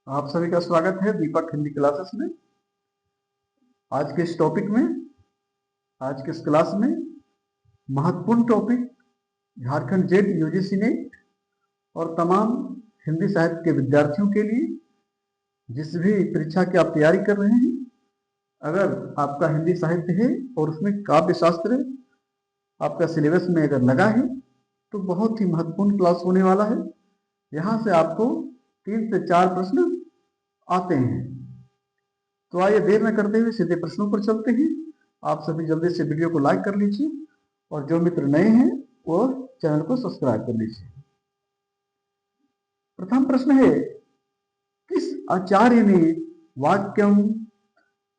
आप सभी का स्वागत है दीपक हिंदी क्लासेस में। आज के इस टॉपिक में, आज के इस क्लास में महत्वपूर्ण topic Jharkhand jet UGC net और तमाम हिंदी साहित्य के विद्यार्थियों के लिए, जिस भी परीक्षा की आप तैयारी कर रहे हैं, अगर आपका हिंदी साहित्य है और उसमें काव्य शास्त्र आपका सिलेबस में अगर लगा है तो बहुत ही महत्वपूर्ण क्लास होने वाला है। यहाँ से आपको 3 से 4 प्रश्न आते हैं। तो आइए देर न करते हुए सीधे प्रश्नों पर चलते हैं। आप सभी जल्दी से वीडियो को लाइक कर लीजिए और जो मित्र नए हैं वो चैनल को सब्सक्राइब कर लीजिए। प्रथम प्रश्न है, किस आचार्य ने वाक्यम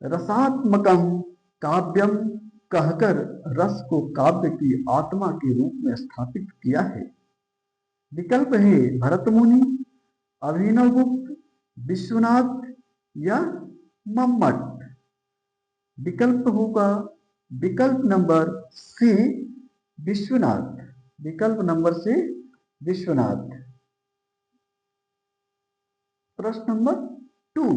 रसात्मकम काव्यम कहकर रस को काव्य की आत्मा के रूप में स्थापित किया है? विकल्प है भरत मुनि, अभिनवगुप्त, विश्वनाथ या मम्मट। विकल्प होगा विकल्प नंबर सी विश्वनाथ। विकल्प नंबर सी विश्वनाथ। प्रश्न नंबर 2,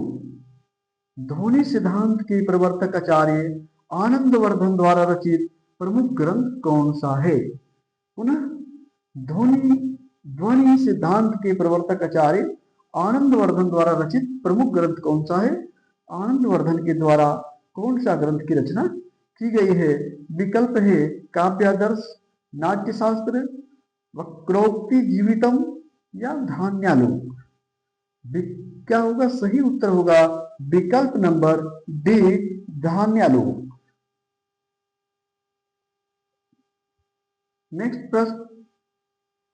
ध्वनि सिद्धांत के प्रवर्तक आचार्य आनंदवर्धन द्वारा रचित प्रमुख ग्रंथ कौन सा है? पुनः ध्वनि सिद्धांत के प्रवर्तक आचार्य आनंदवर्धन द्वारा रचित प्रमुख ग्रंथ कौन सा है? आनंदवर्धन के द्वारा कौन सा ग्रंथ की रचना की गई है? विकल्प है काव्यादर्श, नाट्यशास्त्र, वक्रोक्ति जीवितम या धान्यालोक। क्या होगा? सही उत्तर होगा विकल्प नंबर डी धान्यालोक। नेक्स्ट प्रश्न,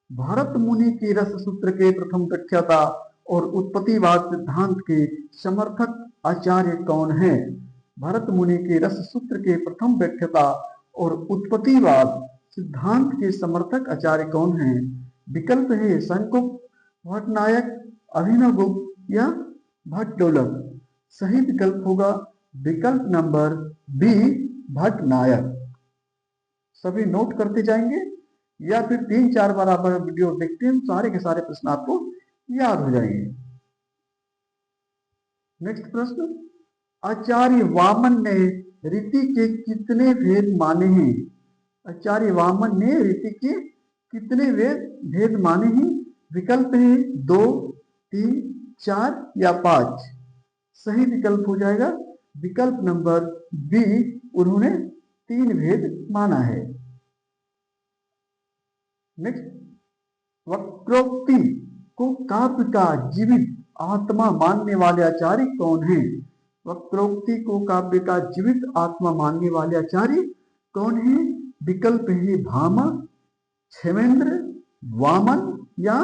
भरत मुनि की रस सूत्र के प्रथम व्याख्याता और उत्पत्तिवाद सिद्धांत के समर्थक आचार्य कौन है? भरत मुनि के रस सूत्र के प्रथम व्याख्याता और उत्पत्तिवाद सिद्धांत के समर्थक आचार्य कौन है? विकल्प है शंकुक, भट्टनायक, अभिनवगुप्त या भट्टलोलक। सही विकल्प होगा विकल्प नंबर बी भट्टनायक। सभी नोट करते जाएंगे या फिर 3-4 बार आप वीडियो देखते हैं, सारे के सारे प्रश्न आपको याद हो जाएंगे। नेक्स्ट प्रश्न, आचार्य वामन ने रीति के कितने भेद माने हैं? आचार्य वामन ने रीति के कितने भेद माने हैं? विकल्प है 2, 3, 4 या 5। सही विकल्प हो जाएगा विकल्प नंबर बी, उन्होंने 3 भेद माना है। नेक्स्ट, वक्रोक्ति को काव्य का जीवित आत्मा मानने वाले आचार्य कौन है? वक्रोक्ति को काव्य का जीवित आत्मा मानने वाले आचार्य कौन है? विकल्प है भामा, क्षेमेंद्र, वामन या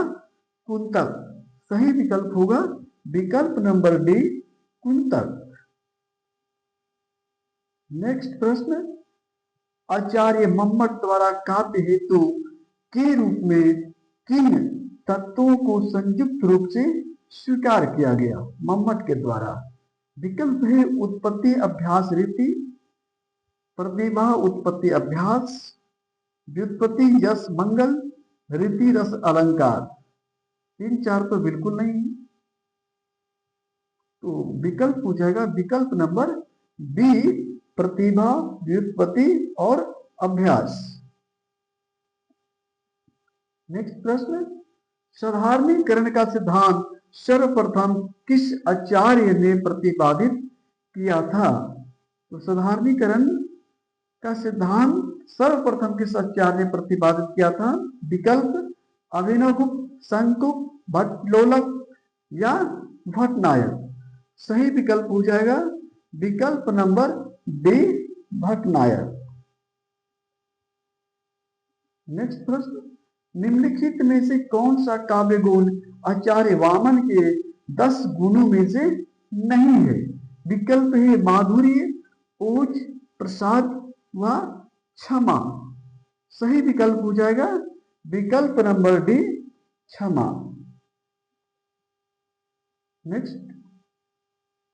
कुंतक। सही विकल्प होगा विकल्प नंबर डी कुंतक। नेक्स्ट प्रश्न, आचार्य मम्मट द्वारा काव्य हेतु के रूप में किन तत्वों को संयुक्त रूप से स्वीकार किया गया? मम्मट के द्वारा। विकल्प है उत्पत्ति अभ्यास रीति, प्रतिभा उत्पत्ति अभ्यास, व्युत्पत्ति यश मंगल, रीति रस अलंकार। 3-4 तो बिल्कुल नहीं, तो विकल्प हो जाएगा विकल्प नंबर बी प्रतिभा, व्युत्पत्ति और अभ्यास। नेक्स्ट प्रश्न, साधारणीकरण का सिद्धांत सर्वप्रथम किस आचार्य ने प्रतिपादित किया था? तो साधारणीकरण का सिद्धांत सर्वप्रथम किस आचार्य ने प्रतिपादित किया था? विकल्प अभिनवगुप्त, शंकुक, भट्टलोलक या भट्टनायक। सही विकल्प हो जाएगा विकल्प नंबर डी भट्टनायक। नेक्स्ट प्रश्न, निम्नलिखित में से कौन सा काव्य गुण आचार्य वामन के 10 गुणों में से नहीं है? विकल्प है माधुर्य, ओज, प्रसाद व क्षमा। सही विकल्प हो जाएगा विकल्प नंबर डी क्षमा। नेक्स्ट,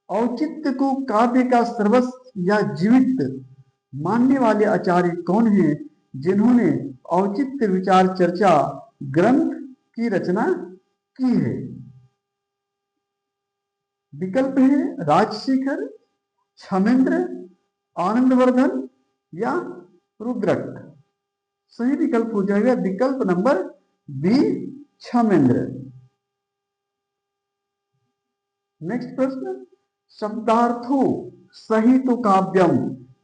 औचित्य को काव्य का सर्वस्व या जीवित मानने वाले आचार्य कौन हैं जिन्होंने औचित्य विचार चर्चा ग्रंथ की रचना की है? विकल्प है राजशेखर, क्षमेंद्र, आनंदवर्धन या रुद्रक। सही विकल्प हो जाएगा विकल्प नंबर बी, क्षमेंद्र। नेक्स्ट प्रश्न, शब्दार्थों सहित काव्यम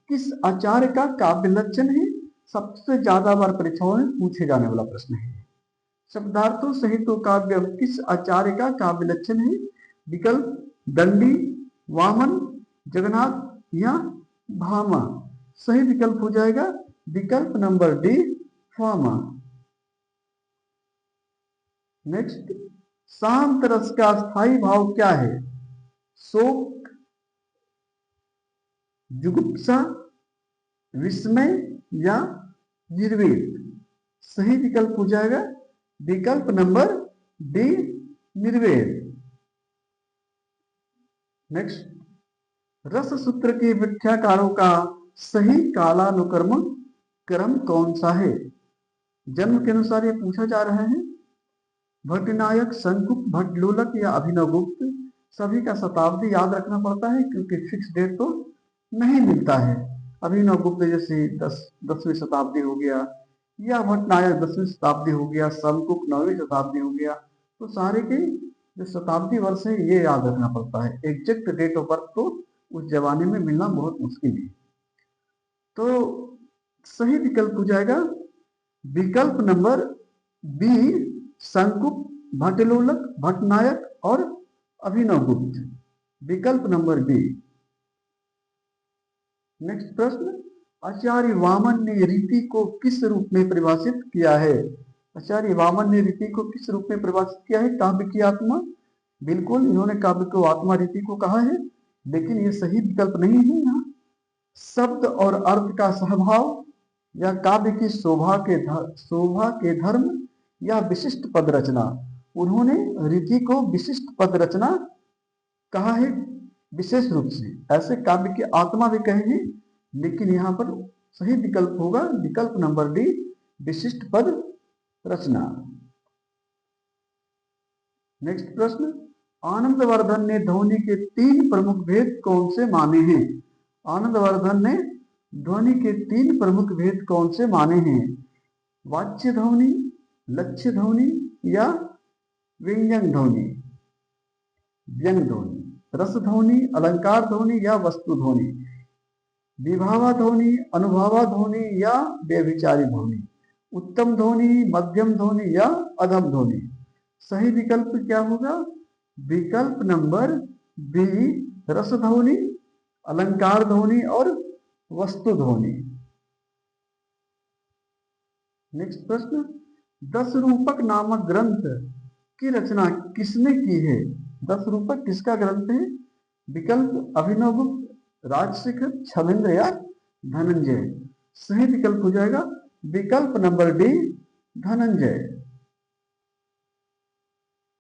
किस आचार्य का काव्य लक्षण है? सबसे ज्यादा बार परीक्षाओं में पूछे जाने वाला प्रश्न है। शब्दार्थों सहित काव्यम किस आचार्य का काव्य लक्षण है? विकल्प दंडी, वामन, जगन्नाथ या भामा। सही विकल्प हो जाएगा विकल्प नंबर डी, भामा। नेक्स्ट, शांत रस का स्थायी भाव क्या है? शोक, जुगुप्सा, विस्मय या निर्वेद। सही विकल्प हो जाएगा विकल्प नंबर डी, निर्वेद। नेक्स्ट, रस सूत्र के व्याख्याकारों का सही कालानुक्रम क्रम कौन सा है? जन्म के अनुसार ये पूछा जा रहा है। भट्टनायक, शंकुक, भट्टलोलक या अभिनवगुप्त। सभी का शताब्दी याद रखना पड़ता है क्योंकि फिक्स डेट तो नहीं मिलता है। अभिनवगुप्त जैसे 10वीं शताब्दी हो गया, या भट्टनायक 10वीं शताब्दी हो गया, शंकुक 9वीं शताब्दी हो गया। तो सारे के जो शताब्दी वर्ष है ये याद रखना पड़ता है। एग्जैक्ट डेट ऑफ बर्थ तो उस जमाने में मिलना बहुत मुश्किल है। तो सही विकल्प हो जाएगा विकल्प नंबर बी, शंकुक, भट्टलोलक, भट्टनायक और अभिनवगुप्त। विकल्प नंबर बी। नेक्स्ट प्रश्न, आचार्य वामन ने रीति को किस रूप में परिभाषित किया है? आचार्य वामन ने रीति को किस रूप में परिभाषित किया है? काव्य की आत्मा। बिल्कुल, इन्होंने काव्य को आत्मा रीति को कहा है, लेकिन ये सही विकल्प नहीं है। यहाँ शब्द और अर्थ का सहभाव, या काव्य की शोभा के धर्म, या विशिष्ट पद रचना। उन्होंने रीति को विशिष्ट पद रचना कहा है विशेष रूप से। ऐसे काव्य की आत्मा भी कहे हैं, लेकिन यहाँ पर सही विकल्प होगा विकल्प नंबर डी, विशिष्ट पद रचना। नेक्स्ट प्रश्न, आनंदवर्धन ने ध्वनि के 3 प्रमुख भेद कौन से माने हैं? आनंदवर्धन ने ध्वनि के 3 प्रमुख भेद कौन से माने हैं? वाच्य ध्वनि, लक्ष्य ध्वनि या व्यंजन ध्वनि। व्यंग ध्वनि, रस ध्वनि, अलंकार ध्वनि या वस्तु ध्वनि। विभावा ध्वनि, अनुभावा ध्वनि या व्यभिचारी ध्वनि। उत्तम ध्वनि, मध्यम ध्वनि या अधम ध्वनि। सही विकल्प क्या होगा? विकल्प नंबर बी, रस ध्वनि, अलंकार ध्वनि और वस्तु ध्वनि। नेक्स्ट प्रश्न, 10 रूपक नामक ग्रंथ की रचना किसने की है? 10 रूपक किसका ग्रंथ है? विकल्प अभिनवगुप्त, राजशेखर, क्षमेंद्र या धनंजय। सही विकल्प हो जाएगा विकल्प नंबर डी, धनंजय।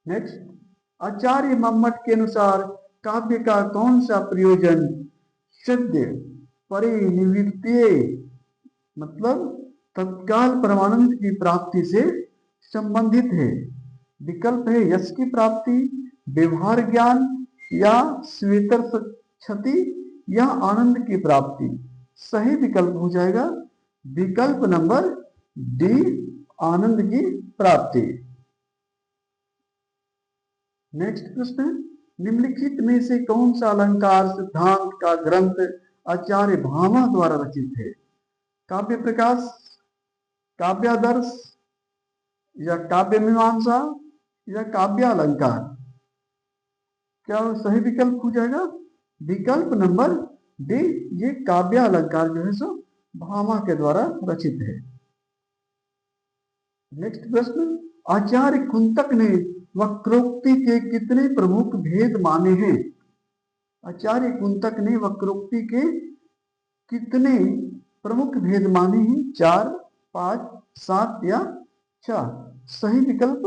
नेक्स्ट, आचार्य मम्मट के अनुसार काव्य का कौन सा प्रयोजन सद्य परिनिवृत्तीय मतलब तत्काल परमानंद की प्राप्ति से संबंधित है? विकल्प है यश की प्राप्ति, व्यवहार ज्ञान या स्वेतर क्षति या आनंद की प्राप्ति। सही विकल्प हो जाएगा विकल्प नंबर डी, आनंद की प्राप्ति। नेक्स्ट प्रश्न, निम्नलिखित में से कौन सा अलंकार सिद्धांत का ग्रंथ आचार्य भामा द्वारा रचित है? काव्य प्रकाश, काव्यादर्श या काव्य मीमांसा या काव्यालंकार। क्या सही विकल्प हो जाएगा विकल्प नंबर डी, ये काव्यालंकार जो है सो भामा के द्वारा रचित है। नेक्स्ट प्रश्न, आचार्य कुंतक ने वक्रोक्ति के कितने प्रमुख भेद माने हैं? आचार्य कुंतक ने वक्रोक्ति के कितने प्रमुख भेद माने हैं? 4, 5, 7 या 6। सही विकल्प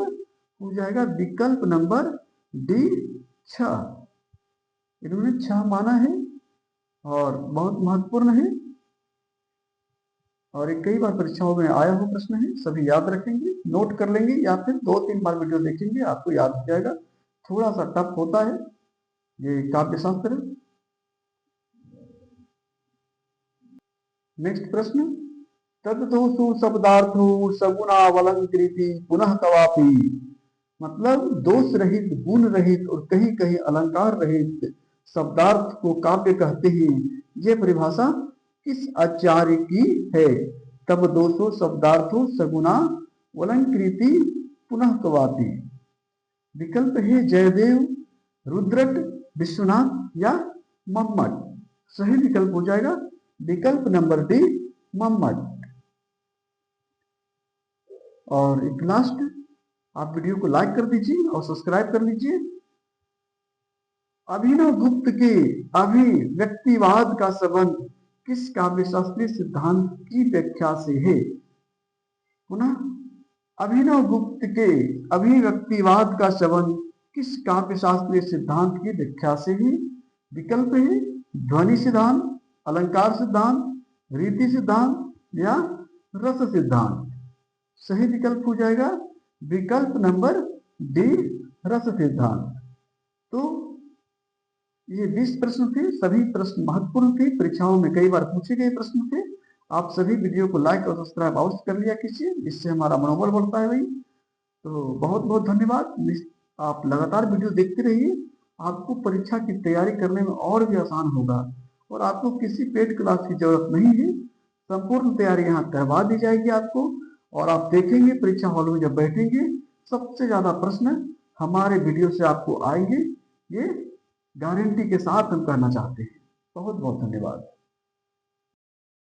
हो जाएगा विकल्प नंबर डी, 6। इन्होंने 6 माना है और बहुत महत्वपूर्ण है, और एक कई बार परीक्षाओं में आया हुआ प्रश्न है। सभी याद रखेंगे, नोट कर लेंगे, या फिर 2-3 बार वीडियो देखेंगे, आपको याद हो जाएगा। थोड़ा सा टफ होता है, ये काव्य शास्त्र। नेक्स्ट प्रश्न, तद्दोषु शब्दार्थो सगुणावलंकृति पुनः कवापि। मतलब दोष रहित, गुण रहित और कहीं कहीं अलंकार रहित शब्दार्थ को काव्य कहते हैं। यह परिभाषा किस आचार्य की है? तब दोषो शब्दार्थो सगुणा वलंकृति पुनः कवापि। विकल्प है जयदेव, रुद्रट, विश्वनाथ या मम्मट। सही विकल्प हो जाएगा विकल्प नंबर डी, मम्मट। और एक लास्ट, आप वीडियो को लाइक कर दीजिए और सब्सक्राइब कर लीजिए। अभिनव गुप्त के अभिव्यक्तिवाद का संबंध किस काव्य शास्त्रीय सिद्धांत की व्याख्या से है? पुनः, अभिनव गुप्त के अभिव्यक्तिवाद का संबंध किस काव्य शास्त्रीय सिद्धांत की व्याख्या से है? विकल्प है ध्वनि सिद्धांत, अलंकार सिद्धांत, रीति सिद्धांत या रस सिद्धांत। सही विकल्प हो जाएगा विकल्प नंबर डी, रस सिद्धांत। तो ये 20 प्रश्न थे, सभी प्रश्न महत्वपूर्ण थे, परीक्षाओं में कई बार पूछे गए प्रश्न थे। आप सभी वीडियो को लाइक और सब्सक्राइब अवश्य कर लिया कीजिए, इससे हमारा मनोबल बढ़ता है भाई। तो बहुत बहुत धन्यवाद। आप लगातार वीडियो देखते रहिए, आपको परीक्षा की तैयारी करने में और भी आसान होगा और आपको किसी पेड क्लास की जरूरत नहीं है। संपूर्ण तैयारी यहाँ करवा दी जाएगी आपको, और आप देखेंगे परीक्षा हॉल में जब बैठेंगे सबसे ज्यादा प्रश्न हमारे वीडियो से आपको आएंगे, ये गारंटी के साथ हम कहना चाहते हैं। बहुत बहुत धन्यवाद।